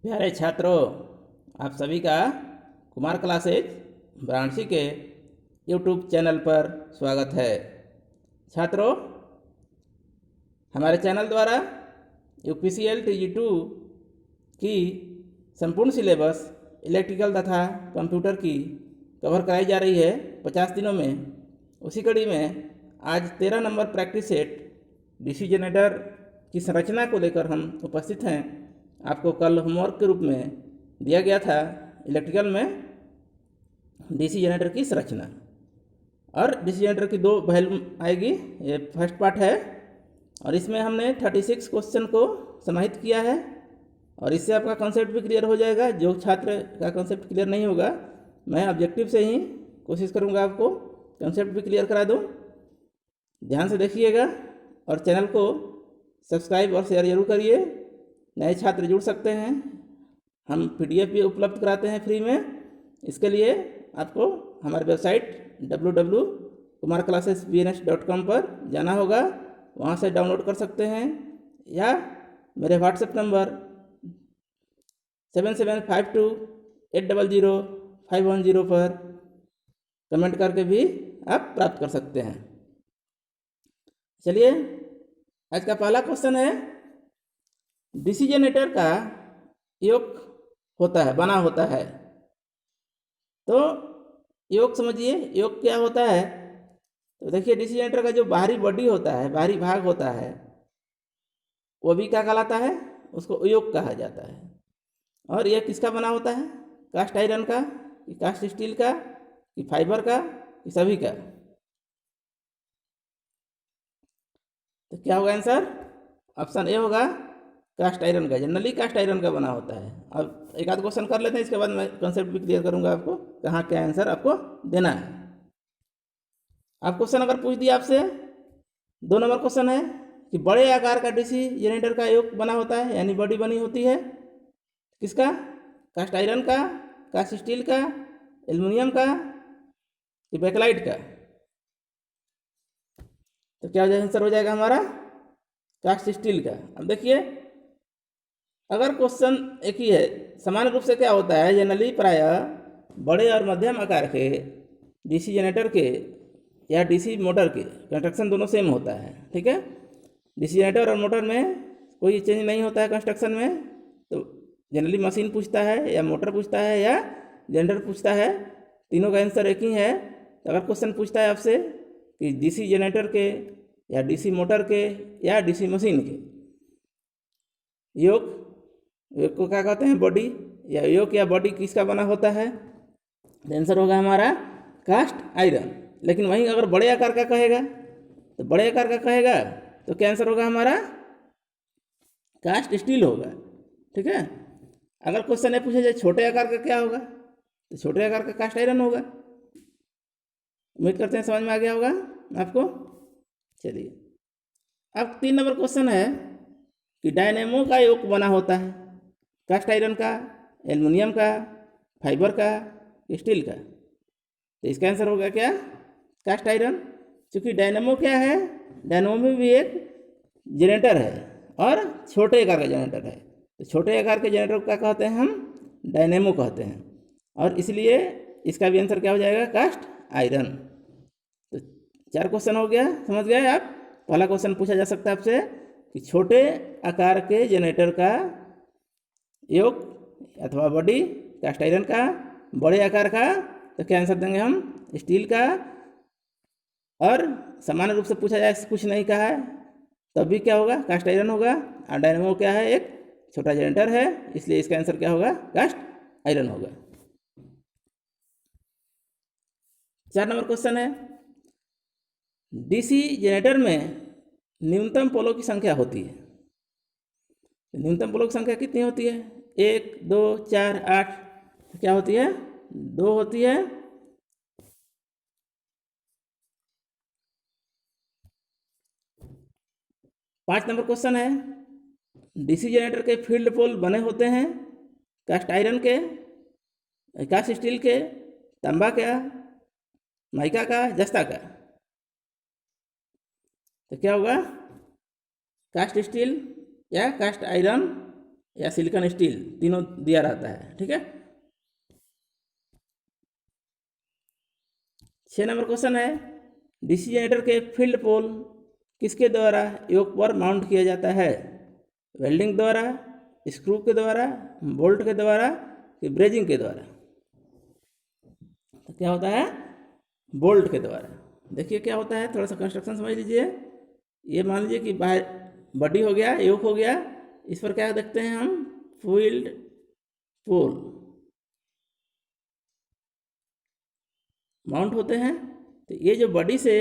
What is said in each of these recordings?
प्यारे छात्रों, आप सभी का कुमार क्लासेज वाराणसी के यूट्यूब चैनल पर स्वागत है। छात्रों, हमारे चैनल द्वारा यूपीसीएल TG2 की संपूर्ण सिलेबस इलेक्ट्रिकल तथा कंप्यूटर की कवर कराई जा रही है 50 दिनों में। उसी कड़ी में आज 13 number practice set DC generator की संरचना को लेकर हम उपस्थित हैं। आपको कल होमवर्क के रूप में दिया गया था इलेक्ट्रिकल में डीसी जनरेटर की संरचना, और डीसी जनरेटर की दो वैल्यू आएगी। ये फर्स्ट पार्ट है और इसमें हमने 36 क्वेश्चन को समाहित किया है और इससे आपका कॉन्सेप्ट भी क्लियर हो जाएगा। जो छात्र का कॉन्सेप्ट क्लियर नहीं होगा, मैं ऑब्जेक्टिव से ही कोशिश करूँगा आपको कॉन्सेप्ट भी क्लियर करा दूँ। ध्यान से देखिएगा और चैनल को सब्सक्राइब और शेयर जरूर करिए। नए छात्र जुड़ सकते हैं। हम PDF भी उपलब्ध कराते हैं फ्री में। इसके लिए आपको हमारी वेबसाइट www.kumarclassesbns.com पर जाना होगा, वहाँ से डाउनलोड कर सकते हैं, या मेरे व्हाट्सएप नंबर 7752800510 पर कमेंट करके भी आप प्राप्त कर सकते हैं। चलिए, आज का पहला क्वेश्चन है, डीसी जनरेटर का योग होता है, बना होता है। तो योग समझिए, योग क्या होता है। तो देखिए, डीसी जनरेटर का जो बाहरी बॉडी होता है, बाहरी भाग होता है, वो भी क्या कहलाता है, उसको योग कहा जाता है। और यह किसका बना होता है, कास्ट आयरन का कि कास्ट स्टील का कि फाइबर का कि सभी का। तो क्या होगा आंसर, ऑप्शन ए होगा, कास्ट आयरन का। जनरली कास्ट आयरन का बना होता है। अब एक आध क्वेश्चन कर लेते हैं, इसके बाद मैं कॉन्सेप्ट भी क्लियर करूंगा आपको कहाँ क्या आंसर आपको देना है। आप क्वेश्चन अगर पूछ दिया आपसे, 2 नंबर क्वेश्चन है कि बड़े आकार का डीसी जनरेटर का योग बना होता है, यानी बॉडी बनी होती है किसका, कास्ट आयरन का, कास्ट स्टील का, एल्युमिनियम का कि बैकलाइट का। तो क्या आंसर हो जाएगा हमारा, कास्ट स्टील का। अब देखिए, अगर क्वेश्चन एक ही है, समान रूप से क्या होता है, जनरली प्रायः बड़े और मध्यम आकार के डीसी जनरेटर के या डीसी मोटर के कंस्ट्रक्शन दोनों सेम होता है। ठीक है, डीसी जनरेटर और मोटर में कोई चेंज नहीं होता है कंस्ट्रक्शन में। तो जनरली मशीन पूछता है या मोटर पूछता है या जनरेटर पूछता है, तीनों का आंसर एक ही है। तो अगर क्वेश्चन पूछता है आपसे कि डीसी जनरेटर के या डीसी मोटर के या डीसी मशीन के योग को क्या कहते हैं, बॉडी, या योग या बॉडी किसका बना होता है, आंसर होगा हमारा कास्ट आयरन। लेकिन वहीं अगर बड़े आकार का कहेगा, तो बड़े आकार का कहेगा तो क्या आंसर होगा हमारा, कास्ट स्टील होगा। ठीक है, अगर क्वेश्चन ये पूछे जाए छोटे आकार का क्या होगा, तो छोटे आकार का कास्ट आयरन होगा। उम्मीद करते हैं समझ में आ गया होगा आपको। चलिए, अब 3 नंबर क्वेश्चन है कि डायनेमो का योग बना होता है, कास्ट आयरन का, एल्युमिनियम का, फाइबर का, स्टील का। तो इसका आंसर होगा क्या, कास्ट आयरन। क्योंकि डायनेमो क्या है, डायनेमो में भी एक जनरेटर है और छोटे आकार का जनरेटर है। तो छोटे आकार के जनरेटर को क्या कहते हैं, हम डायनेमो कहते हैं, और इसलिए इसका भी आंसर क्या हो जाएगा, कास्ट आयरन। तो 4 क्वेश्चन हो गया, समझ गए आप। पहला क्वेश्चन पूछा जा सकता है आपसे कि छोटे आकार के जनरेटर का योग अथवा बॉडी कास्ट आयरन का, बड़े आकार का तो क्या आंसर देंगे हम, स्टील का। और सामान्य रूप से पूछा जाए, कुछ नहीं कहा है, तब भी क्या होगा, कास्ट आयरन होगा। और डायनेमो क्या है, एक छोटा जनरेटर है, इसलिए इसका आंसर क्या होगा, कास्ट आयरन होगा। 4 नंबर क्वेश्चन है, डीसी जनरेटर में न्यूनतम पोलों की संख्या होती है। न्यूनतम पोलों की संख्या कितनी होती है, 1, 2, 4, 8। क्या होती है, 2 होती है। पाँच नंबर क्वेश्चन है, डीसी जनरेटर के फील्ड पोल बने होते हैं कास्ट आयरन के, कास्ट स्टील के, तांबा का, माइका का, जस्ता का। तो क्या होगा, कास्ट स्टील या कास्ट आयरन या सिलिकॉन स्टील, तीनों दिया रहता है। ठीक है। 6 नंबर क्वेश्चन है, डीसी जनरेटर के फील्ड पोल किसके द्वारा योक पर माउंट किया जाता है? वेल्डिंग द्वारा, स्क्रू के द्वारा, बोल्ट के द्वारा कि ब्रेजिंग के द्वारा? तो क्या होता है? बोल्ट के द्वारा। देखिए क्या होता है, थोड़ा सा कंस्ट्रक्शन समझ लीजिए। ये मान लीजिए कि बाहर बॉडी हो गया, योक हो गया, इस पर क्या देखते हैं हम? फील्ड पोल माउंट होते हैं। तो ये जो बॉडी से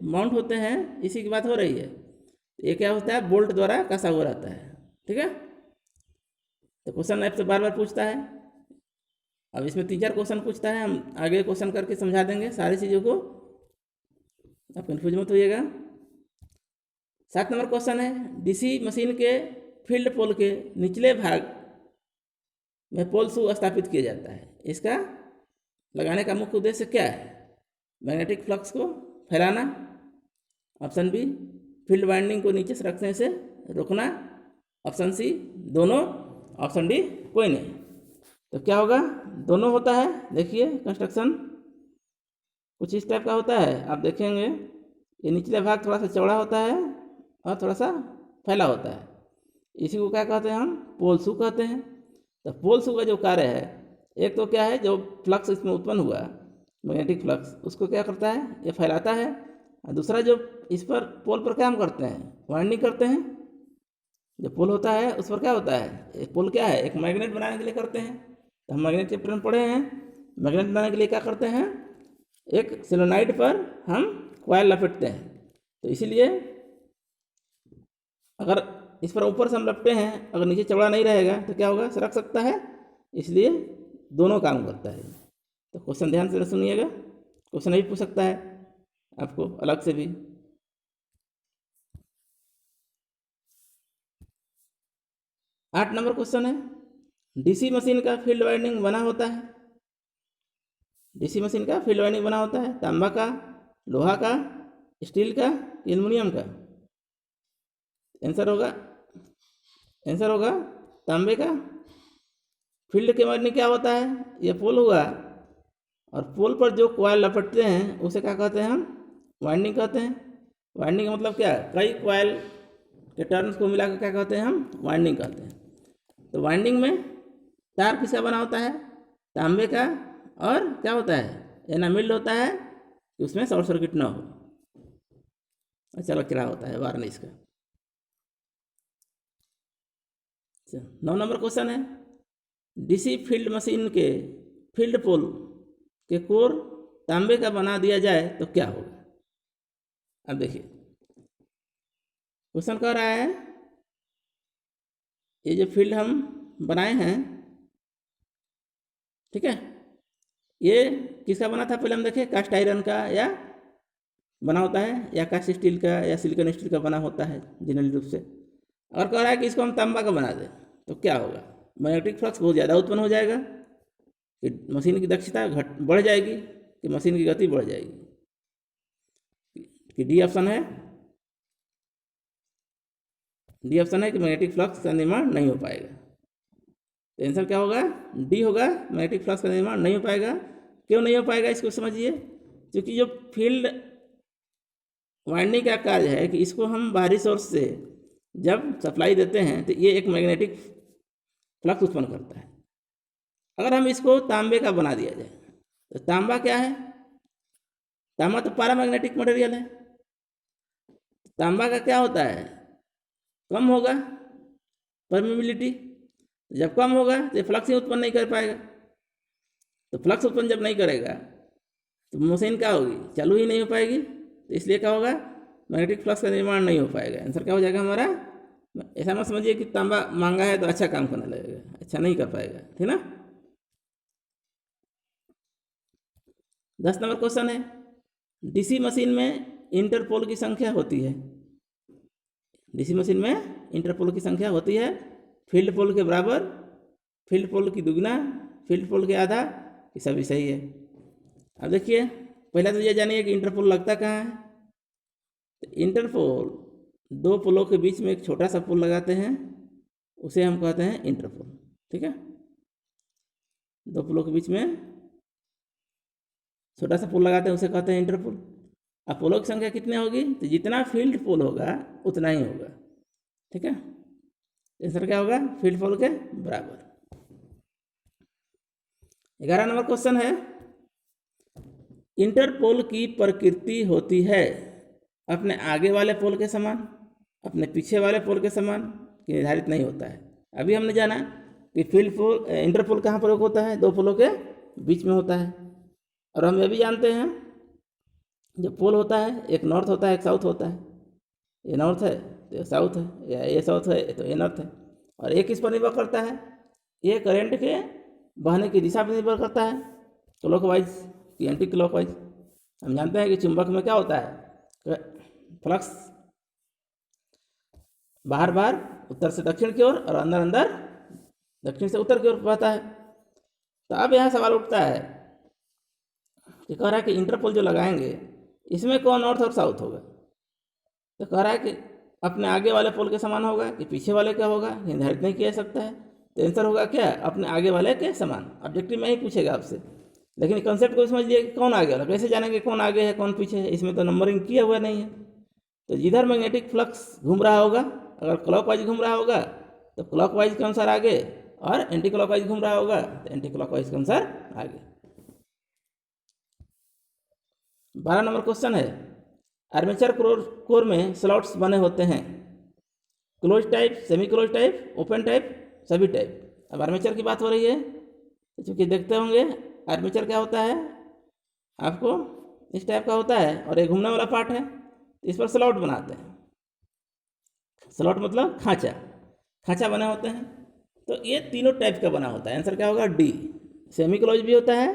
माउंट होते हैं, इसी की बात हो रही है। तो ये क्या होता है? बोल्ट द्वारा कसा हुआ रहता है। ठीक है। तो क्वेश्चन आपसे बार बार पूछता है। अब इसमें 3-4 क्वेश्चन पूछता है, हम आगे क्वेश्चन करके समझा देंगे सारी चीज़ों को, आप कन्फ्यूज मत होइएगा। 7 नंबर क्वेश्चन है, डीसी मशीन के फील्ड पोल के निचले भाग में पोल शू स्थापित किया जाता है। इसका लगाने का मुख्य उद्देश्य क्या है? मैग्नेटिक फ्लक्स को फैलाना, ऑप्शन बी फील्ड वाइंडिंग को नीचे से रखने से रोकना, ऑप्शन सी दोनों, ऑप्शन डी कोई नहीं। तो क्या होगा? दोनों होता है। देखिए कंस्ट्रक्शन कुछ इस टाइप का होता है, आप देखेंगे ये निचले भाग थोड़ा सा चौड़ा होता है और थोड़ा सा फैला होता है। इसी को क्या कहते हैं हम? पोल शू कहते हैं। तो पोल शू का जो कार्य है, एक तो क्या है, जो फ्लक्स इसमें उत्पन्न हुआ मैग्नेटिक फ्लक्स, उसको क्या करता है? ये फैलाता है। और दूसरा जो इस पर पोल पर काम करते हैं, वाइंडिंग करते हैं। जो पोल होता है उस पर क्या होता है? ये पोल क्या है? एक मैग्नेट बनाने के लिए करते हैं। तो हम मैग्नेट चैप्टर में पढ़े हैं, मैग्नेट बनाने के लिए क्या करते हैं? एक सोलेनोइड पर हम कॉइल लपेटते हैं। तो इसीलिए अगर इस पर ऊपर से हम लपटे हैं, अगर नीचे चौड़ा नहीं रहेगा तो क्या होगा? सरक सकता है। इसलिए दोनों काम करता है। तो क्वेश्चन ध्यान से सुनिएगा, क्वेश्चन भी पूछ सकता है आपको अलग से भी। 8 नंबर क्वेश्चन है, डीसी मशीन का फील्ड वाइंडिंग बना होता है। डीसी मशीन का फील्ड वाइंडिंग बना होता है तांबा का, लोहा का, स्टील का, एल्युमिनियम का? आंसर होगा तांबे का। फील्ड के वाइंडिंग क्या होता है? ये पोल हुआ, और पोल पर जो कॉइल लपटते हैं उसे क्या कहते हैं हम? वाइंडिंग कहते हैं। वाइंडिंग का मतलब क्या है? कई कॉइल के टर्न्स को मिलाकर क्या कहते हैं हम? वाइंडिंग कहते हैं। तो वाइंडिंग में तार किसका बना होता है? तांबे का। और क्या होता है? एनामिल्ड होता है कि उसमें शॉर्ट सर्किट ना हो। अच्छा लग रहा होता है वार्निश का। 9 नंबर क्वेश्चन है, डीसी फील्ड मशीन के फील्ड पोल के कोर तांबे का बना दिया जाए तो क्या होगा? अब देखिए क्वेश्चन कह रहा है, ये जो फील्ड हम बनाए हैं, ठीक है, ये किसका बना था? पहले हम देखें, कास्ट आयरन का या बना होता है, या कास्ट स्टील का या सिलिकॉन स्टील का बना होता है जनरली रूप से। अगर कह रहा है कि इसको हम तांबा का बना दें तो क्या होगा? मैग्नेटिक फ्लक्स बहुत ज़्यादा उत्पन्न हो जाएगा, कि मशीन की दक्षता बढ़ जाएगी, कि मशीन की गति बढ़ जाएगी, कि डी ऑप्शन है। डी ऑप्शन है कि मैग्नेटिक फ्लक्स का निर्माण नहीं हो पाएगा। तो आंसर क्या होगा? डी होगा, मैग्नेटिक फ्लक्स का निर्माण नहीं हो पाएगा। क्यों नहीं हो पाएगा इसको समझिए। क्योंकि जो फील्ड वाइंडिंग का कार्य है कि इसको हम बाहरी सोर्स से जब सप्लाई देते हैं तो ये एक मैग्नेटिक फ्लक्स उत्पन्न करता है। अगर हम इसको तांबे का बना दिया जाए तो तांबा क्या है? तांबा तो पैरामैग्नेटिक मटेरियल है। तांबा का क्या होता है? कम होगा परमिबिलिटी। जब कम होगा तो फ्लक्स ही उत्पन्न नहीं कर पाएगा। तो फ्लक्स उत्पन्न जब नहीं करेगा तो मशीन क्या होगी? चालू ही नहीं हो पाएगी। तो इसलिए क्या होगा? मैग्नेटिक फ्लक्स का निर्माण नहीं हो पाएगा। आंसर क्या हो जाएगा हमारा? ऐसा मत समझिए कि तांबा महंगा है तो अच्छा काम करने लगेगा, अच्छा नहीं कर पाएगा, ठीक ना। 10 नंबर क्वेश्चन है, डीसी मशीन में इंटरपोल की संख्या होती है। डीसी मशीन में इंटरपोल की संख्या होती है फील्ड पोल के बराबर, फील्ड पोल की दुगना, फील्ड पोल के आधा, ये सभी सही है। अब देखिए पहला तो ये जानिए कि इंटरपोल लगता कहाँ है। तो इंटरपोल दो पोलों के बीच में एक छोटा सा पोल लगाते हैं, उसे हम कहते हैं इंटरपोल। ठीक है, दो पोलों के बीच में छोटा सा पोल लगाते हैं, उसे कहते हैं इंटरपोल। अब पोलों की संख्या कितनी होगी, तो जितना फील्ड पोल होगा उतना ही होगा। ठीक है, आंसर क्या होगा, फील्ड पोल के बराबर। 11 नंबर क्वेश्चन है, इंटरपोल की प्रकृति होती है अपने आगे वाले पोल के समान, अपने पीछे वाले पोल के समान कि निर्धारित नहीं होता है। अभी हमने जाना कि फील्ड पोल इंटरपोल कहाँ प्रयोग होता है, दो पोलों के बीच में होता है। और हम यह भी जानते हैं जो पोल होता है, एक नॉर्थ होता है एक साउथ होता है। ये नॉर्थ है तो ये साउथ है, या ये साउथ है तो ये नॉर्थ है। और ये किस पर निर्भर करता है, ये करंट के बहने की दिशा पर निर्भर करता है, क्लॉकवाइज कि एंटी क्लॉकवाइज। हम जानते हैं कि चुंबक में क्या होता है, फ्लक्स बाहर बाहर उत्तर से दक्षिण की ओर और अंदर अंदर दक्षिण से उत्तर की ओर बहता है। तो अब यहाँ सवाल उठता है कि कह रहा है कि इंटरपोल जो लगाएंगे इसमें कौन नॉर्थ और साउथ होगा। तो कह रहा है कि अपने आगे वाले पोल के समान होगा कि पीछे वाले का होगा, निर्धारित नहीं किया जा सकता है। तो आंसर होगा क्या, अपने आगे वाले के समान। ऑब्जेक्टिव में ही पूछेगा आपसे, लेकिन कंसेप्ट को समझ लिए कि कौन आगे वाला, कैसे जानेंगे कौन आगे है कौन पीछे है, इसमें तो नंबरिंग किया हुआ नहीं है। तो जिधर मैग्नेटिक फ्लक्स घूम रहा होगा, अगर क्लॉकवाइज घूम रहा होगा तो क्लॉकवाइज के अनुसार आगे, और एंटी क्लॉकवाइज घूम रहा होगा तो एंटी क्लॉकवाइज के अनुसार आगे। 12 नंबर क्वेश्चन है, आर्मेचर कोर में स्लॉट्स बने होते हैं, close type, semi close type, open type, सभी टाइप। अब आर्मेचर की बात हो रही है तो चूँकि देखते होंगे आर्मेचर क्या होता है, आपको इस टाइप का होता है और एक घूमने वाला पार्ट है, इस पर स्लॉट बनाते हैं। स्लॉट मतलब खांचा, खांचा बने होते हैं। तो ये तीनों टाइप का बना होता है। आंसर क्या होगा, डी। सेमी क्लोज भी होता है,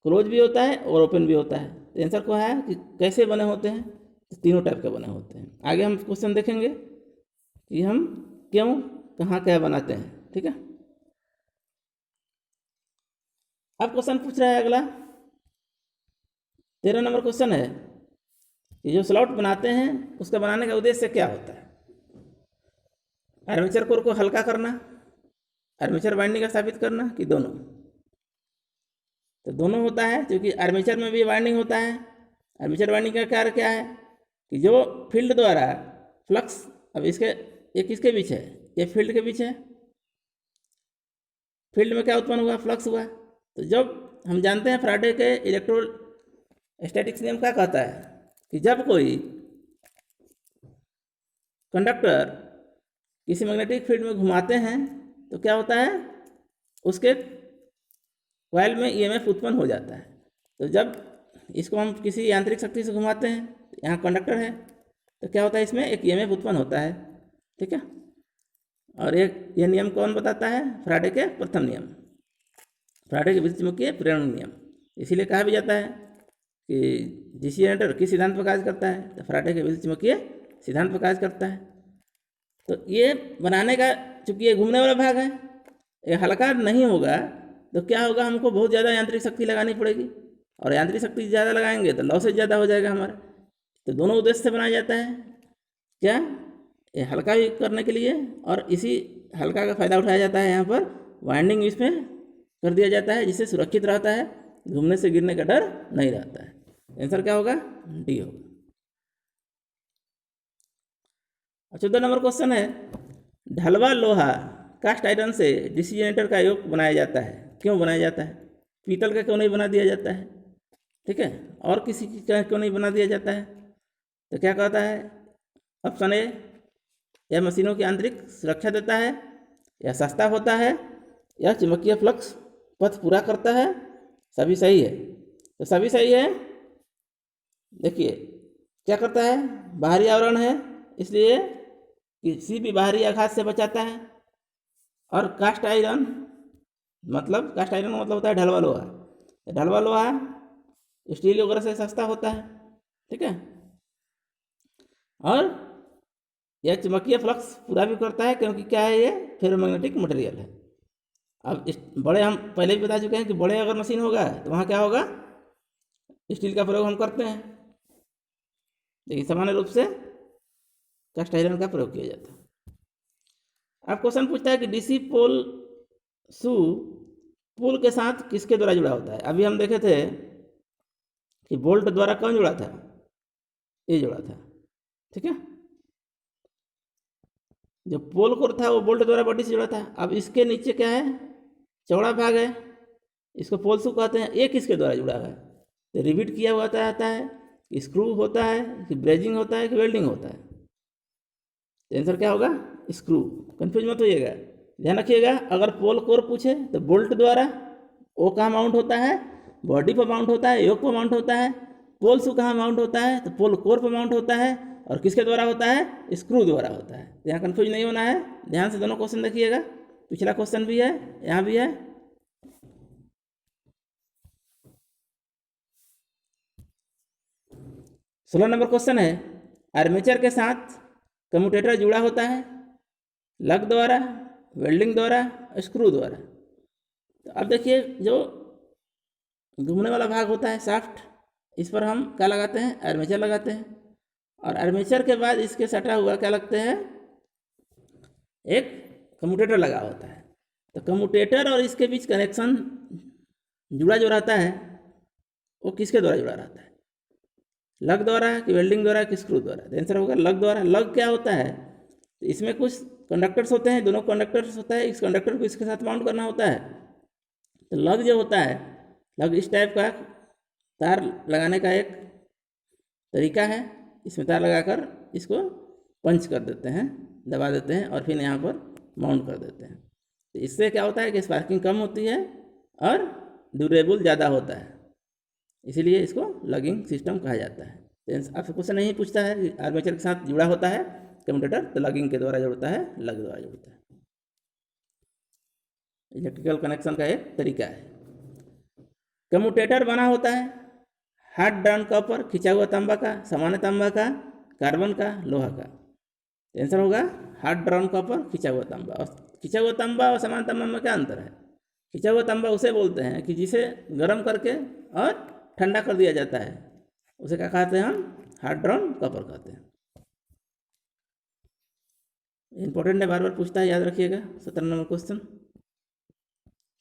क्लोज भी होता है और ओपन भी होता है। तो आंसर को है कि कैसे बने होते हैं, तो तीनों टाइप के बने होते हैं। आगे हम क्वेश्चन देखेंगे कि हम क्यों कहाँ क्या बनाते हैं। ठीक है, अब क्वेश्चन पूछ रहा है अगला 13 नंबर क्वेश्चन है कि जो स्लॉट बनाते हैं उसका बनाने का उद्देश्य क्या होता है। आर्मेचर कोर को हल्का करना, आर्मेचर वाइंडिंग का स्थापित करना, कि दोनों। तो दोनों होता है, क्योंकि आर्मेचर में भी वाइंडिंग होता है। आर्मेचर वाइंडिंग का कार्य क्या है कि जो फील्ड द्वारा फ्लक्स, अब इसके ये किसके बीच है, ये फील्ड के बीच है। फील्ड में क्या उत्पन्न हुआ, फ्लक्स हुआ। तो जब हम जानते हैं फैराडे के इलेक्ट्रोस्टैटिक्स नियम क्या कहता है कि जब कोई कंडक्टर किसी मैग्नेटिक फील्ड में घुमाते हैं तो क्या होता है, उसके कॉइल में ईएमएफ उत्पन्न हो जाता है। तो जब इसको हम किसी यांत्रिक शक्ति से घुमाते हैं, यहाँ कंडक्टर है तो क्या होता है, इसमें एक ईएमएफ उत्पन्न होता है। ठीक है, और ये नियम कौन बताता है, फैराडे के प्रथम नियम, फैराडे के विद्युत चुम्बकीय प्रेरण नियम। इसीलिए कहा भी जाता है कि डीसी जनरेटर किस सिद्धांत पर कार्य करता है, तो फैराडे के विद्युत चुम्बकीय सिद्धांत पर कार्य करता है। तो ये बनाने का, चूंकि ये घूमने वाला भाग है, ये हल्का नहीं होगा तो क्या होगा, हमको बहुत ज़्यादा यांत्रिक शक्ति लगानी पड़ेगी, और यांत्रिक शक्ति ज़्यादा लगाएंगे तो लॉसेज ज़्यादा हो जाएगा हमारा। तो दोनों उद्देश्य से बनाया जाता है, क्या, ये हल्का भी करने के लिए, और इसी हल्का का फायदा उठाया जाता है। यहाँ पर वाइंडिंग इसमें कर दिया जाता है जिससे सुरक्षित रहता है, घूमने से गिरने का डर नहीं रहता है। आंसर क्या होगा, डी होगा। 14 नंबर क्वेश्चन है, ढलवा लोहा कास्ट आयरन से डीसी जनरेटर का योग बनाया जाता है, क्यों बनाया जाता है, पीतल का क्यों नहीं बना दिया जाता है। ठीक है, और किसी का क्यों नहीं बना दिया जाता है। तो क्या कहता है, ऑप्शन ए, यह मशीनों की आंतरिक सुरक्षा देता है, यह सस्ता होता है, यह चुंबकीय फ्लक्स पथ पूरा करता है। सभी सही है, तो सभी सही है। देखिए क्या करता है, बाहरी आवरण है इसलिए किसी भी बाहरी आघात से बचाता है। और कास्ट आयरन मतलब होता है ढलवा लोहा। ढलवा लोहा स्टील वगैरह से सस्ता होता है। ठीक है, और यह चुंबकीय फ्लक्स पूरा भी करता है, क्योंकि क्या है, ये फेरोमैग्नेटिक मटेरियल है। अब इस बड़े, हम पहले भी बता चुके हैं कि बड़े अगर मशीन होगा तो वहाँ क्या होगा, स्टील का प्रयोग हम करते हैं, लेकिन सामान्य रूप से कास्ट आयरन का प्रयोग किया जाता है। अब क्वेश्चन पूछता है कि डीसी पोल शू पुल के साथ किसके द्वारा जुड़ा होता है। अभी हम देखे थे कि बोल्ट द्वारा कौन जुड़ा था, ये जुड़ा था, ठीक है। जो पोल कोर था वो बोल्ट द्वारा बॉडी से जुड़ा था। अब इसके नीचे क्या है, चौड़ा भाग है, इसको पोल शू कहते हैं। ये किसके द्वारा जुड़ा है, तो रिविट किया हुआ आता है, स्क्रू होता है, कि ब्रेजिंग होता है, कि वेल्डिंग होता है। तो आंसर क्या होगा, स्क्रू। कंफ्यूज मत होइएगा, ध्यान रखिएगा। अगर पोल कोर पूछे तो बोल्ट द्वारा वो कहाँ माउंट होता है, बॉडी पर माउंट होता है, योक पर माउंट होता है। पोल शू कहाँ माउंट होता है, तो पोल कोर पर माउंट होता है, और किसके द्वारा होता है, स्क्रू द्वारा होता है। यहाँ कंफ्यूज नहीं होना है, ध्यान से दोनों क्वेश्चन देखिएगा। पिछला क्वेश्चन भी है, यहाँ भी है। सोलह नंबर क्वेश्चन है, आर्मेचर के साथ कम्यूटेटर जुड़ा होता है लग द्वारा, वेल्डिंग द्वारा, स्क्रू द्वारा। तो अब देखिए, जो घूमने वाला भाग होता है शाफ्ट, इस पर हम क्या लगाते हैं, आर्मेचर लगाते हैं। और आर्मेचर के बाद इसके सटा हुआ क्या लगते हैं, एक कम्यूटेटर लगा होता है। तो कम्यूटेटर और इसके बीच कनेक्शन जुड़ा जो रहता है वो किसके द्वारा जुड़ा रहता है, लग द्वारा, कि वेल्डिंग द्वारा, कि स्क्रू द्वारा। तो आंसर होगा लग द्वारा। लग क्या होता है, तो इसमें कुछ कंडक्टर्स होते हैं, दोनों कंडक्टर्स होता है, इस कंडक्टर को इसके साथ माउंट करना होता है। तो लग जो होता है, लग इस टाइप का तार लगाने का एक तरीका है। इसमें तार लगाकर इसको पंच कर देते हैं, दबा देते हैं, और फिर यहाँ पर माउंट कर देते हैं। तो इससे क्या होता है कि स्पार्किंग कम होती है और ड्यूरेबल ज़्यादा होता है, इसीलिए इसको लगिंग सिस्टम कहा जाता है। तो आपसे क्वेश्चन नहीं पूछता है कि आर्मेचर के साथ जुड़ा होता है कम्यूटेटर, तो लगिंग के द्वारा जुड़ता है, लग द्वारा जुड़ता है। इलेक्ट्रिकल कनेक्शन का एक तरीका है। कम्यूटेटर बना होता है हार्ड ड्राउन कॉपर, खिंचा हुआ तांबा का, सामान्य तांबा का, कार्बन का, लोहा का। आंसर होगा हार्ड ड्राउन कॉपर, खिंचा हुआ तांबा। और खिंचा हुआ तांबा और सामान्य तांबा में क्या अंतर है, खिंचा हुआ तांबा उसे बोलते हैं कि जिसे गर्म करके और ठंडा कर दिया जाता है, उसे क्या कहते हैं हम, हार्ड ड्राउन कॉपर कहते हैं। इंपॉर्टेंट है, बार बार पूछता है, याद रखिएगा। 17 नंबर क्वेश्चन,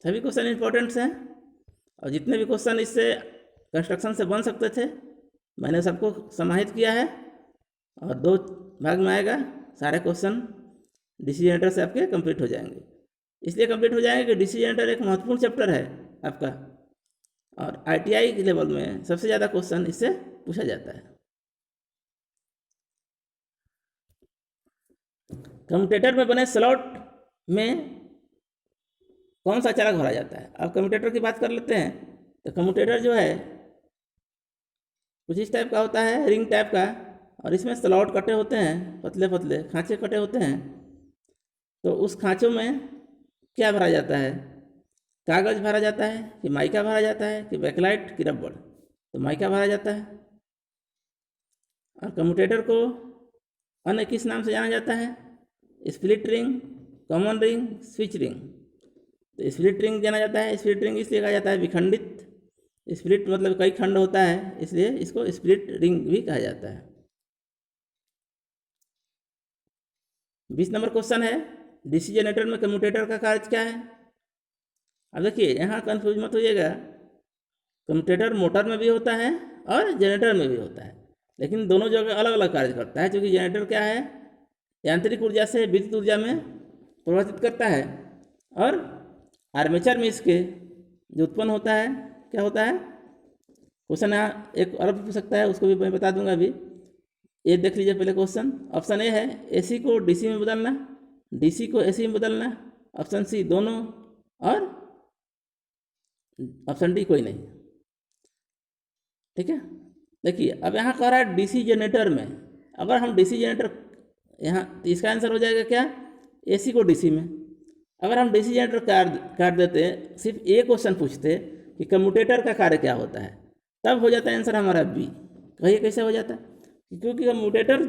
सभी क्वेश्चन इंपॉर्टेंट्स हैं, और जितने भी क्वेश्चन इससे कंस्ट्रक्शन से बन सकते थे मैंने सबको समाहित किया है, और 2 भाग में आएगा। सारे क्वेश्चन डीसी जनरेटर से आपके कंप्लीट हो जाएंगे। इसलिए कंप्लीट हो जाएंगे कि डीसी जनरेटर एक महत्वपूर्ण चैप्टर है आपका, और आईटीआई के लेवल में सबसे ज़्यादा क्वेश्चन इससे पूछा जाता है। कम्यूटेटर में बने स्लॉट में कौन सा चालक भरा जाता है। अब कम्यूटेटर की बात कर लेते हैं। तो कम्यूटेटर जो है कुछ इस टाइप का होता है, रिंग टाइप का, और इसमें स्लॉट कटे होते हैं, पतले पतले खांचे कटे होते हैं। तो उस खांचों में क्या भरा जाता है, कागज़ भरा जाता है, कि माइका भरा जाता है, कि बैकलाइट, कि रबड़। तो माइका भरा जाता है। और कम्यूटेटर को अन्य किस नाम से जाना जाता है, split ring, common ring, switch ring. तो स्प्लिट रिंग जाना जाता है। स्प्लिट रिंग इसलिए कहा जाता है विखंडित, स्प्लिट मतलब कई खंड होता है, इसलिए इसको स्प्लिट रिंग भी कहा जाता है। 20 नंबर क्वेश्चन है, डीसी जनरेटर में कम्यूटेटर का कार्य क्या है। अब देखिए, यहाँ कंफ्यूज मत होइएगा, कम्यूटेटर मोटर में भी होता है और जनरेटर में भी होता है, लेकिन दोनों जगह अलग अलग कार्य करता है। क्योंकि जनरेटर क्या है, यांत्रिक ऊर्जा से विद्युत ऊर्जा में परिवर्तित करता है, और आर्मेचर में इसके जो उत्पन्न होता है क्या होता है। क्वेश्चन यहाँ एक और भी पूछ सकता है, उसको भी मैं बता दूंगा अभी। ये देख लीजिए पहले क्वेश्चन। ऑप्शन ए है एसी को डीसी में बदलना, डीसी को एसी में बदलना। ऑप्शन सी दोनों, और ऑप्शन डी कोई नहीं। ठीक है, देखिए अब यहाँ कह रहा है डीसी जनरेटर में। अगर हम डीसी जनरेटर यहाँ, तो इसका आंसर हो जाएगा क्या, एसी को डीसी में। अगर हम डीसी जनरेटर काट देते, सिर्फ एक क्वेश्चन पूछते कि कम्यूटेटर का कार्य क्या होता है, तब हो जाता है आंसर हमारा बी। कहिए कैसे हो जाता है, क्योंकि कम्यूटेटर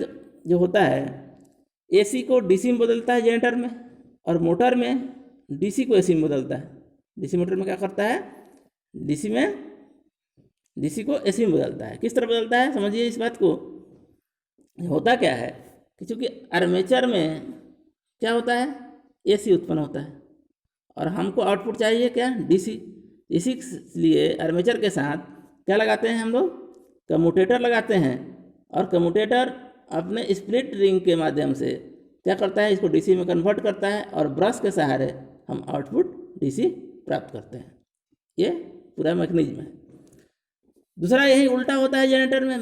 जो होता है एसी को डीसी में बदलता है जनरेटर में, और मोटर में डीसी को एसी में बदलता है। डीसी मोटर में क्या करता है, डीसी को एसी में बदलता है। किस तरह बदलता है समझिए इस बात को। होता क्या है कि चूँकि आर्मेचर में क्या होता है, AC उत्पन्न होता है और हमको आउटपुट चाहिए क्या, DC। इसीलिए आर्मेचर के साथ क्या लगाते हैं हम लोग, कम्यूटेटर लगाते हैं। और कम्यूटेटर अपने स्प्लिट रिंग के माध्यम से क्या करता है, इसको DC में कन्वर्ट करता है और ब्रश के सहारे हम आउटपुट DC प्राप्त करते हैं। ये पूरा मैकेनिज्म है। दूसरा यही उल्टा होता है जनरेटर में,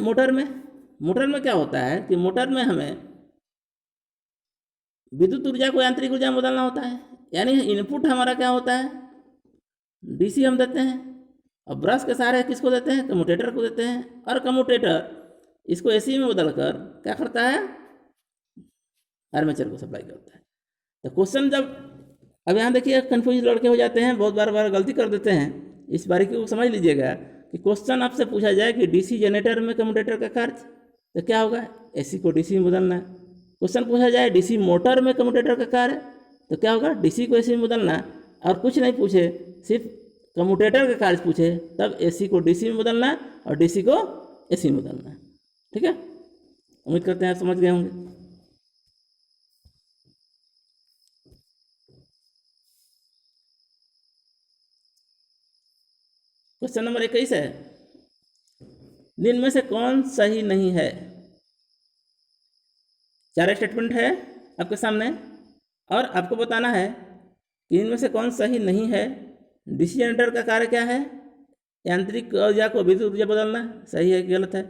मोटर में क्या होता है कि मोटर में हमें विद्युत ऊर्जा को यांत्रिक ऊर्जा में बदलना होता है। यानी इनपुट हमारा क्या होता है, DC हम देते हैं और ब्रश के सहारे किसको देते हैं, कम्यूटेटर को देते हैं। और कम्यूटेटर इसको AC में बदलकर क्या करता है, आर्मेचर को सप्लाई करता है। तो क्वेश्चन जब अब यहाँ देखिए कन्फ्यूज लड़के हो जाते हैं, बहुत बार गलती कर देते हैं। इस बारीकी को समझ लीजिएगा कि क्वेश्चन आपसे पूछा जाए कि DC जनरेटर में कम्यूटेटर का कार्य, तो क्या होगा, AC को DC में बदलना है। क्वेश्चन पूछा जाए DC मोटर में कम्यूटेटर का कार्य, तो क्या होगा, DC को AC में बदलना। और कुछ नहीं पूछे, सिर्फ कम्यूटेटर का कार्य पूछे, तब AC को DC में बदलना और DC को AC में बदलना। ठीक है, उम्मीद करते हैं आप समझ गए होंगे। क्वेश्चन नंबर 21 है, निम्न में से कौन सही नहीं है। 4 स्टेटमेंट है आपके सामने और आपको बताना है कि इनमें से कौन सही नहीं है। DC जनरेटर का कार्य क्या है, यांत्रिक ऊर्जा को विद्युत ऊर्जा बदलना, सही है कि गलत है।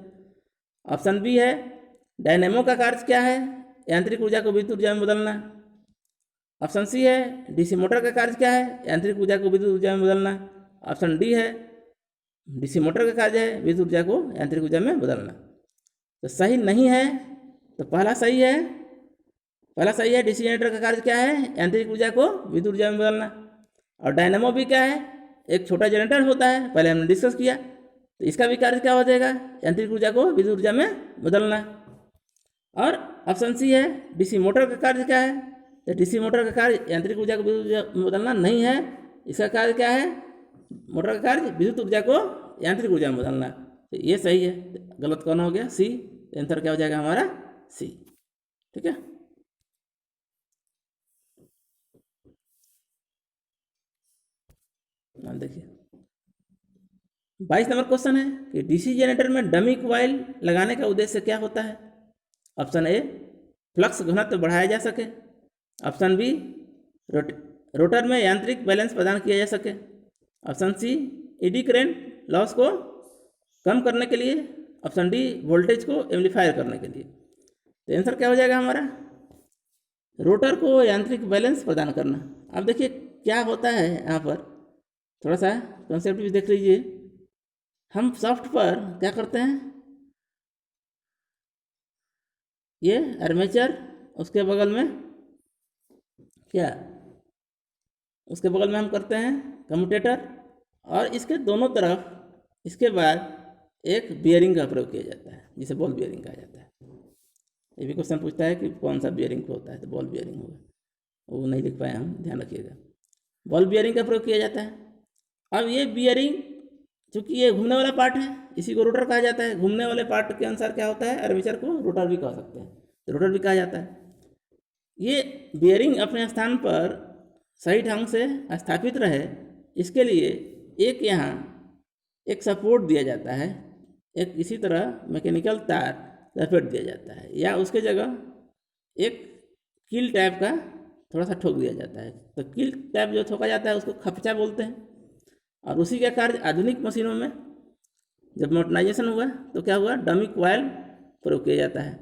ऑप्शन बी है, डायनेमो का कार्य क्या है, यांत्रिक ऊर्जा को विद्युत ऊर्जा में बदलना। ऑप्शन सी है, DC मोटर का कार्य क्या है, यांत्रिक ऊर्जा को विद्युत ऊर्जा में बदलना। ऑप्शन डी है, DC मोटर का कार्य है विद्युत ऊर्जा को यांत्रिक ऊर्जा में बदलना। तो सही नहीं है, तो पहला सही है, DC जनरेटर का कार्य क्या है, यांत्रिक ऊर्जा को विद्युत ऊर्जा में बदलना। और डायनेमो भी क्या है, एक छोटा जनरेटर होता है, पहले हमने डिस्कस किया। तो इसका भी कार्य क्या हो जाएगा, यांत्रिक ऊर्जा को विद्युत ऊर्जा में बदलना। और ऑप्शन सी है, DC मोटर का कार्य क्या है, तो DC मोटर का कार्य यांत्रिक ऊर्जा को विद्युत ऊर्जा में बदलना नहीं है। इसका कार्य क्या है, मोटर का कार्य विद्युत ऊर्जा को यांत्रिक ऊर्जा में बदलना। तो ये सही है, गलत कौन हो गया, सी। आंसर क्या हो जाएगा हमारा, सी। ठीक है, देखिए 22 नंबर क्वेश्चन है कि DC जनरेटर में डमी कॉइल लगाने का उद्देश्य क्या होता है। ऑप्शन ए, फ्लक्स घनत्व बढ़ाया जा सके। ऑप्शन बी, रोटर में यांत्रिक बैलेंस प्रदान किया जा सके। Option C, eddy current loss को कम करने के लिए। ऑप्शन डी, वोल्टेज को एम्पलीफायर करने के लिए। तो आंसर क्या हो जाएगा हमारा, रोटर को यांत्रिक बैलेंस प्रदान करना। अब देखिए क्या होता है यहाँ पर, थोड़ा सा कॉन्सेप्ट भी देख लीजिए। हम सॉफ्ट पर क्या करते हैं, ये आर्मेचर, उसके बगल में क्या, उसके बगल में हम करते हैं कम्यूटेटर, और इसके दोनों तरफ इसके बाद एक बियरिंग का प्रयोग किया जाता है, जिसे बॉल बियरिंग कहा जाता है। ये भी क्वेश्चन पूछता है कि कौन सा बियरिंग होता है, तो बॉल बियरिंग होगा, वो नहीं लिख पाए हम, ध्यान रखिएगा। बॉल बियरिंग का प्रयोग किया जाता है। अब ये बियरिंग चूँकि ये घूमने वाला पार्ट है, इसी को रोटर कहा जाता है। घूमने वाले पार्ट के अनुसार क्या होता है, आर्मेचर को रोटर भी कह सकते हैं, तो रोटर भी कहा जाता है। ये बियरिंग अपने स्थान पर सही ढंग से स्थापित रहे, इसके लिए एक यहाँ एक सपोर्ट दिया जाता है, एक इसी तरह मैकेनिकल तार लपेट दिया जाता है, या उसके जगह एक कील टाइप का थोड़ा सा ठोक दिया जाता है। तो कील टाइप जो ठोका जाता है उसको खपचा बोलते हैं। और उसी का कार्य आधुनिक मशीनों में जब मॉडर्नाइजेशन हुआ तो क्या हुआ, डमी कॉइल प्रयोग किया जाता है।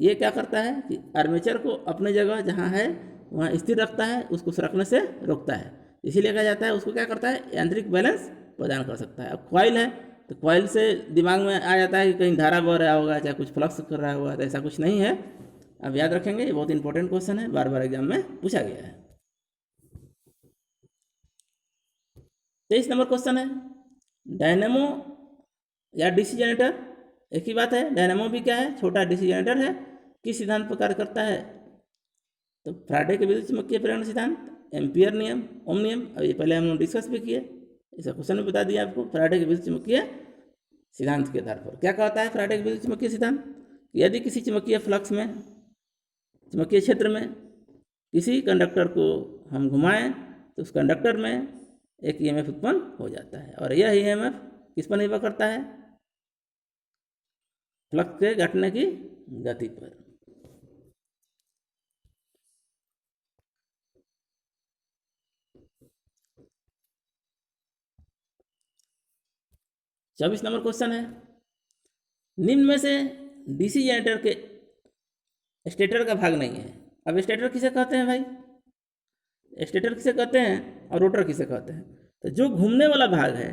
ये क्या करता है कि आर्मेचर को अपने जगह जहाँ है वहाँ स्थिर रखता है, उसको सरकने से रोकता है। इसीलिए कहा जाता है उसको क्या करता है, यांत्रिक बैलेंस प्रदान कर सकता है। अब कॉइल है तो कॉइल से दिमाग में आ जाता है कि कहीं धारा बह रहा होगा, चाहे कुछ फ्लक्स कर रहा होगा, तो ऐसा कुछ नहीं है। अब याद रखेंगे, ये बहुत इंपॉर्टेंट क्वेश्चन है, बार बार एग्जाम में पूछा गया है। 23 नंबर क्वेश्चन है, डायनेमो या DC जनरेटर एक ही बात है। डायनेमो भी क्या है, छोटा DC जनरेटर है, किस सिद्धांत पर कार्य करता है। तो फ्राडे के विद्युत चुम्बकीय प्रेरण सिद्धांत, एम्पियर नियम, ओम नियम, अब ये पहले हमने डिस्कस भी किए, इसका क्वेश्चन भी बता दिया आपको। फ्राडे के विद्युत चुम्बकीय सिद्धांत के आधार पर क्या कहता है फ्राडे के विद्युत चुम्बकीय सिद्धांत, यदि किसी चुम्बकीय फ्लक्स में, चुम्बकीय क्षेत्र में किसी कंडक्टर को हम घुमाएं तो उस कंडक्टर में एक ईएमएफ उत्पन्न हो जाता है, और यह ईएमएफ किस पर निर्भर करता है? फ्लक्स के घटने की गति पर। चौबीस नंबर क्वेश्चन है, निम्न में से डीसी जनरेटर के स्टेटर का भाग नहीं है। अब स्टेटर किसे कहते हैं भाई? स्टेटर किसे कहते हैं और रोटर किसे कहते हैं? तो जो घूमने वाला भाग है,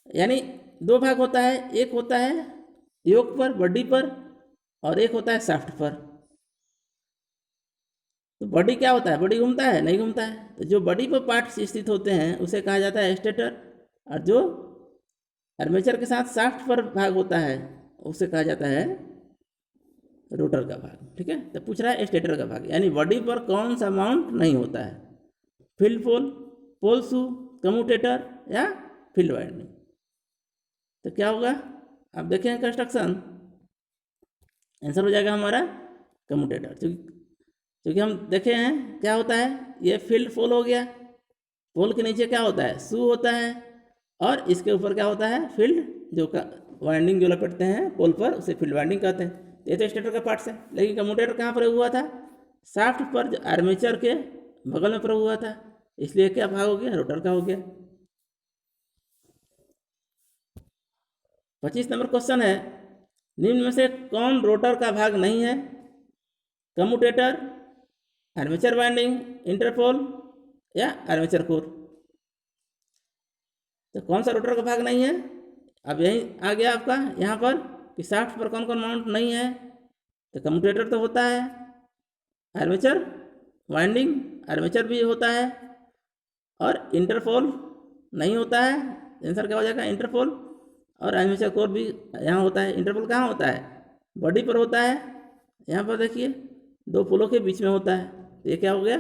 यानी दो भाग होता है, एक होता है योक पर, बॉडी पर, और एक होता है शाफ्ट पर। तो बॉडी क्या होता है? बॉडी घूमता है? नहीं घूमता है। तो जो बॉडी पर पार्ट स्थित होते हैं उसे कहा जाता है स्टेटर, और जो आर्मेचर के साथ शाफ्ट पर भाग होता है उसे कहा जाता है रोटर का भाग। ठीक है, तो पूछ रहा है स्टेटर का भाग, यानी बॉडी पर कौन सा माउंट नहीं होता है? फील्ड पोल, पोल शू, कम्यूटेटर या फील्ड वाइंडिंग। तो क्या होगा? आप देखें कंस्ट्रक्शन, आंसर हो जाएगा हमारा कम्यूटेटर। क्योंकि हम देखे हैं क्या होता है, ये फील्ड पोल हो गया, पोल के नीचे क्या होता है? शू होता है, और इसके ऊपर क्या होता है? फील्ड, जो वाइंडिंग जो लपेटते हैं पोल पर उसे फील्ड वाइंडिंग कहते हैं। ये तो स्टेटर का पार्ट्स है। लेकिन कम्यूटेटर कहाँ पर हुआ था? शाफ्ट पर, जो आर्मेचर के बगल में प्रयोग हुआ था, इसलिए क्या भाग हो गया? रोटर का हो गया। 25 नंबर क्वेश्चन है, निम्न में से कौन रोटर का भाग नहीं है? कम्यूटेटर, आर्मेचर वाइंडिंग, इंटरपोल या आर्मेचर कोर। तो कौन सा रोटर का भाग नहीं है? अब यही आ गया आपका यहाँ पर कि शाफ्ट पर कौन कौन माउंट नहीं है। तो कम्यूटेटर तो होता है, आर्मेचर वाइंडिंग, आर्मेचर भी होता है, और इंटरपोल नहीं होता है। आंसर क्या हो जाएगा? इंटरपोल। और आर्मेचर कोर भी यहाँ होता है। इंटरपोल कहाँ होता है? बॉडी पर होता है। यहाँ पर देखिए दो पोलों के बीच में होता है। तो ये क्या हो गया?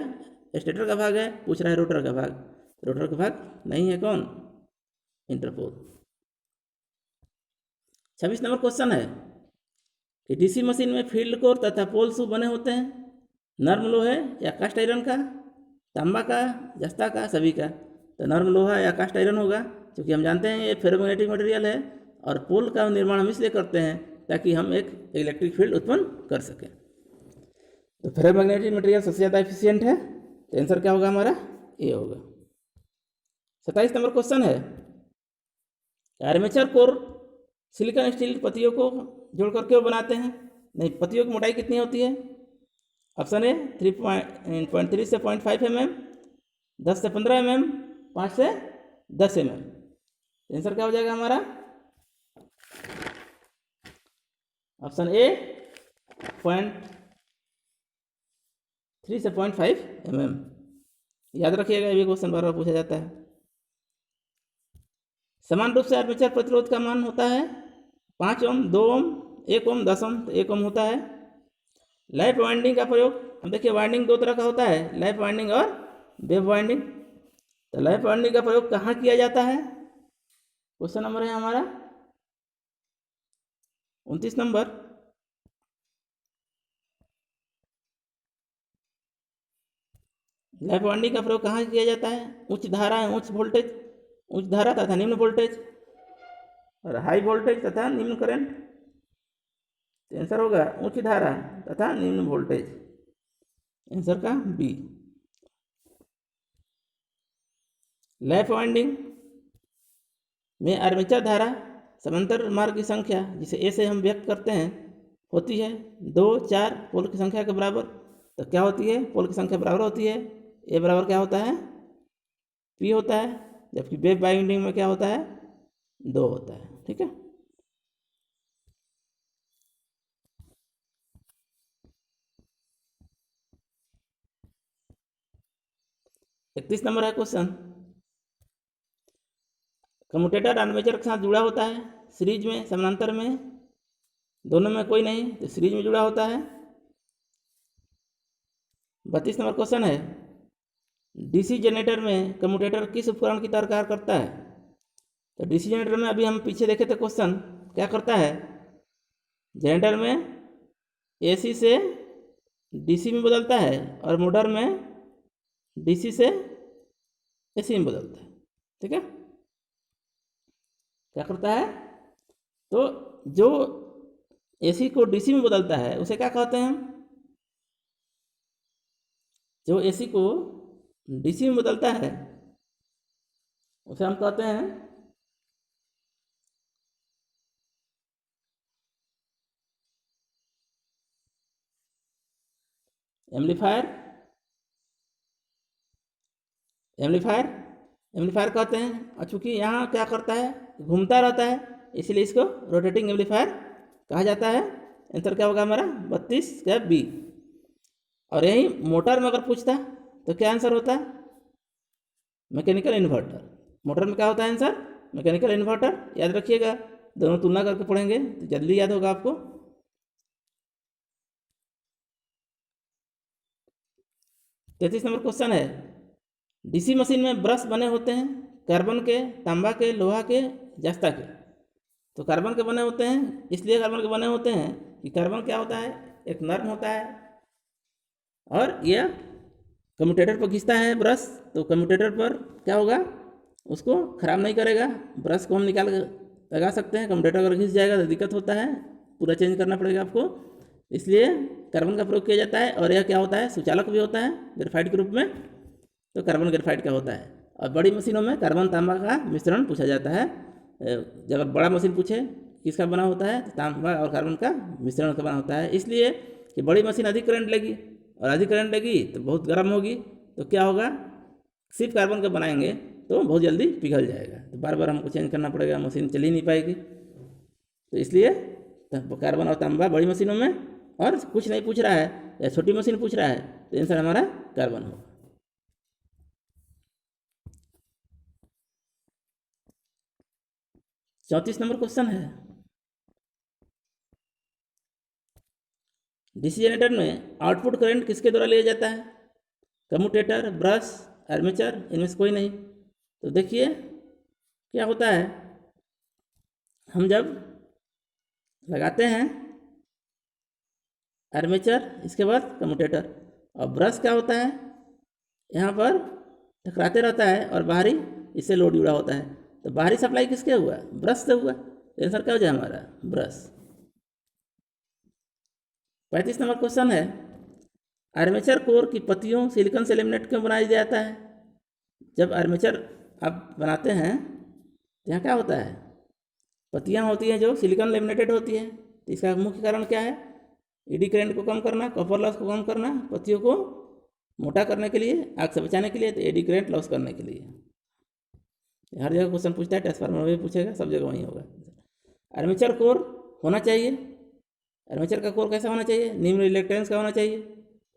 स्टेटर का भाग है। पूछ रहा है रोटर का भाग, रोटर का भाग नहीं है कौन? इंटरपोल। 26 नंबर क्वेश्चन है कि डीसी मशीन में फील्ड कोर तथा पोल शू बने होते हैं नर्म लोहे या कास्ट आयरन का, तांबा का, जस्ता का, सभी का। तो नर्म लोहा या कास्ट आयरन होगा, क्योंकि हम जानते हैं ये फेरोमैग्नेटिक मटेरियल है, और पोल का निर्माण हम इसलिए करते हैं ताकि हम एक इलेक्ट्रिक फील्ड उत्पन्न कर सकें। तो फेरोमैग्नेटिक मटेरियल सबसे ज़्यादा एफिशिएंट है। तो आंसर क्या होगा हमारा? ये होगा। 27 नंबर क्वेश्चन है, आर्मेचर कोर सिलिकॉन स्टील पत्तियों को जोड़कर क्यों बनाते हैं? नहीं, पत्तियों की मोटाई कितनी होती है? ऑप्शन ए 3.3 से 0.5 mm, 10 से 15 mm, 5 से 10 mm। आंसर क्या हो जाएगा हमारा? ऑप्शन ए 0.3 से 0.5 mm। याद रखिएगा, ये भी क्वेश्चन बार बार पूछा जाता है। समान रूप से आर्मेचर प्रतिरोध का मान होता है 5 ओम, 2 ओम, 1 ओम, 10 ओम। तो 1 ओम होता है। लैप वाइंडिंग का प्रयोग, अब देखिए वाइंडिंग दो तरह का होता है, लैप वाइंडिंग और वेव वाइंडिंग। तो लैप वाइंडिंग का प्रयोग कहाँ किया जाता है? क्वेश्चन नंबर है हमारा 29 नंबर। लैप वाइंडिंग का प्रयोग कहाँ किया जाता है? उच्च धारा, उच्च वोल्टेज, उच्च धारा तथा निम्न वोल्टेज, और हाई वोल्टेज तथा निम्न करंट। आंसर होगा उच्च धारा तथा निम्न वोल्टेज। आंसर का बी। लैप वाइंडिंग में आर्मेचर धारा समांतर मार्ग की संख्या, जिसे ए से हम व्यक्त करते हैं, होती है 2, 4 पोल की संख्या के बराबर। तो क्या होती है? पोल की संख्या बराबर होती है। ए बराबर क्या होता है? पी होता है। जबकि वेव वाइंडिंग में क्या होता है? 2 होता है। ठीक है, इकतीस नंबर है क्वेश्चन। कम्यूटेटर आर्मेचर के साथ जुड़ा होता है सीरीज में, समानांतर में, दोनों में कोई नहीं, तो सीरीज में जुड़ा होता है। 32 नंबर क्वेश्चन है, डीसी जनरेटर में कम्यूटेटर किस उपकरण की तरह कार्य करता है? तो डीसी जनरेटर में अभी हम पीछे देखे थे क्वेश्चन, क्या करता है? जनरेटर में एसी से डीसी में बदलता है और मोटर में डीसी से एसी में बदलता है। ठीक है, क्या करता है, तो जो एसी को डीसी में बदलता है उसे क्या कहते हैं हम? जो एसी को डीसी में बदलता है उसे हम कहते हैं एम्पलीफायर। एम्पलीफायर एम्पलीफायर कहते हैं। और चूँकि यहाँ क्या करता है, घूमता रहता है, इसलिए इसको रोटेटिंग एम्पलीफायर कहा जाता है। आंसर क्या होगा हमारा 32 का बी। और यही मोटर में अगर पूछता तो क्या आंसर होता? Mechanical inverter. मोटर में क्या होता है आंसर? Mechanical inverter. याद रखिएगा, दोनों तुलना करके पढ़ेंगे तो जल्दी याद होगा आपको। 33 नंबर क्वेश्चन है, डीसी मशीन में ब्रश बने होते हैं कार्बन के, तांबा के, लोहा के, जस्ता के। तो कार्बन के बने होते हैं, इसलिए कार्बन के बने होते हैं कि कार्बन क्या होता है, एक नर्म होता है और यह कम्यूटेटर पर खींचता है ब्रश, तो कम्यूटेटर पर क्या होगा, उसको ख़राब नहीं करेगा। ब्रश को हम निकाल लगा सकते हैं, कम्यूटेटर अगर घिस जाएगा तो दिक्कत होता है, पूरा चेंज करना पड़ेगा आपको। इसलिए कार्बन का प्रयोग किया जाता है। और यह क्या होता है, सुचालक भी होता है ग्रेफाइट के रूप में, तो कार्बन ग्रेफाइट का होता है। और बड़ी मशीनों में कार्बन तांबा का मिश्रण पूछा जाता है। जब बड़ा मशीन पूछे किसका बना होता है, तो तांबा और कार्बन का मिश्रण का बना होता है। इसलिए कि बड़ी मशीन अधिक करंट लेगी, और अधिक करंट लेगी तो बहुत गर्म होगी, तो क्या होगा, सिर्फ कार्बन का बनाएंगे तो बहुत जल्दी पिघल जाएगा, तो बार बार हमको चेंज करना पड़ेगा, मशीन चल ही नहीं पाएगी। तो इसलिए कार्बन और तांबा बड़ी मशीनों में, और कुछ नहीं पूछ रहा है या छोटी मशीन पूछ रहा है तो आंसर हमारा कार्बन होगा। चौंतीस नंबर क्वेश्चन है, डीसी जनरेटर में आउटपुट करंट किसके द्वारा लिया जाता है? कम्यूटेटर, ब्रश, आर्मेचर, इनमें से कोई नहीं। तो देखिए क्या होता है, हम जब लगाते हैं आर्मेचर, इसके बाद कम्यूटेटर, और ब्रश क्या होता है, यहाँ पर टकराते रहता है और बाहरी इससे लोड जुड़ा होता है। तो बाहरी सप्लाई किसके हुआ, ब्रश से हुआ। तो आंसर क्या हो जाए हमारा ब्रश। 35 नंबर क्वेश्चन है, आर्मेचर कोर की पत्तियों सिलिकॉन से लेमिनेट क्यों बनाया जाता है? जब आर्मेचर आप बनाते हैं तो यहाँ क्या होता है, पत्तियाँ होती हैं जो सिलिकॉन लेमिनेटेड होती है। तो इसका मुख्य कारण क्या है, ईडी करंट को कम करना, कॉपर लॉस को कम करना, पत्तियों को मोटा करने के लिए, आग से बचाने के लिए, तो एडी करंट लॉस करने के लिए। हर जगह क्वेश्चन पूछता है, ट्रांसफार्मर में भी पूछेगा, सब जगह वहीं होगा। आर्मेचर कोर होना चाहिए, आर्मेचर का कोर कैसा होना चाहिए, निम्न रिलेक्टेंस का होना चाहिए,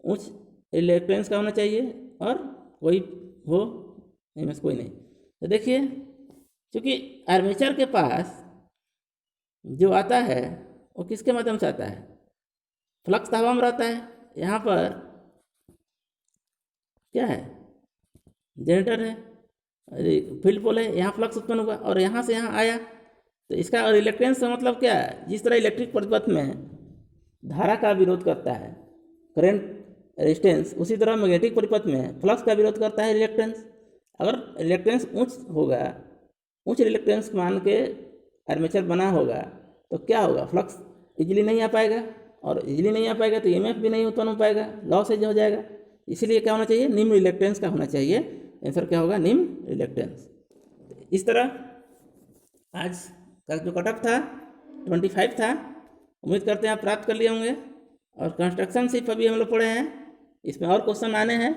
उच्च रिलेक्टेंस का होना चाहिए, और कोई हो इनमें से कोई नहीं। तो देखिए, क्योंकि आर्मेचर के पास जो आता है वो किसके माध्यम से आता है, फ्लक्स हवा में रहता है। यहाँ पर क्या है, जनरेटर है, फील्ड पोल है, यहाँ फ्लक्स उत्पन्न हुआ और यहाँ से यहाँ आया। तो इसका रिलेक्टेंस का मतलब क्या है, जिस तरह इलेक्ट्रिक परिपथ में धारा का विरोध करता है करंट रेजिस्टेंस, उसी तरह मैग्नेटिक परिपथ में फ्लक्स का विरोध करता है रिलेक्टेंस। अगर रिलेक्टेंस उच्च होगा, उच्च रिलेक्टेंस मान के आर्मेचर बना होगा, तो क्या होगा, फ्लक्स इजीली नहीं आ पाएगा, और इजीली नहीं आ पाएगा तो ईएमएफ भी नहीं उत्पन्न हो पाएगा, लॉस हो जाएगा। इसीलिए क्या होना चाहिए, निम्न रिलेक्टेंस का होना चाहिए। आंसर क्या होगा, निम्न रिलेक्टेंस। इस तरह आज का जो कटअप था 25 था, उम्मीद करते हैं आप प्राप्त कर लिए होंगे। और कंस्ट्रक्शन सिर्फ अभी हम लोग पढ़े हैं, इसमें और क्वेश्चन आने हैं,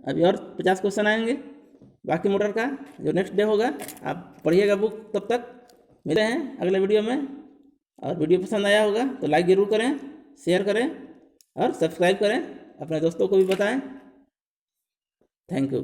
अभी और 50 क्वेश्चन आएंगे बाकी मोटर का जो नेक्स्ट डे होगा। आप पढ़िएगा बुक, तब तक मिले हैं अगले वीडियो में। और वीडियो पसंद आया होगा तो लाइक ज़रूर करें, शेयर करें और सब्सक्राइब करें, अपने दोस्तों को भी बताएं। Thank you.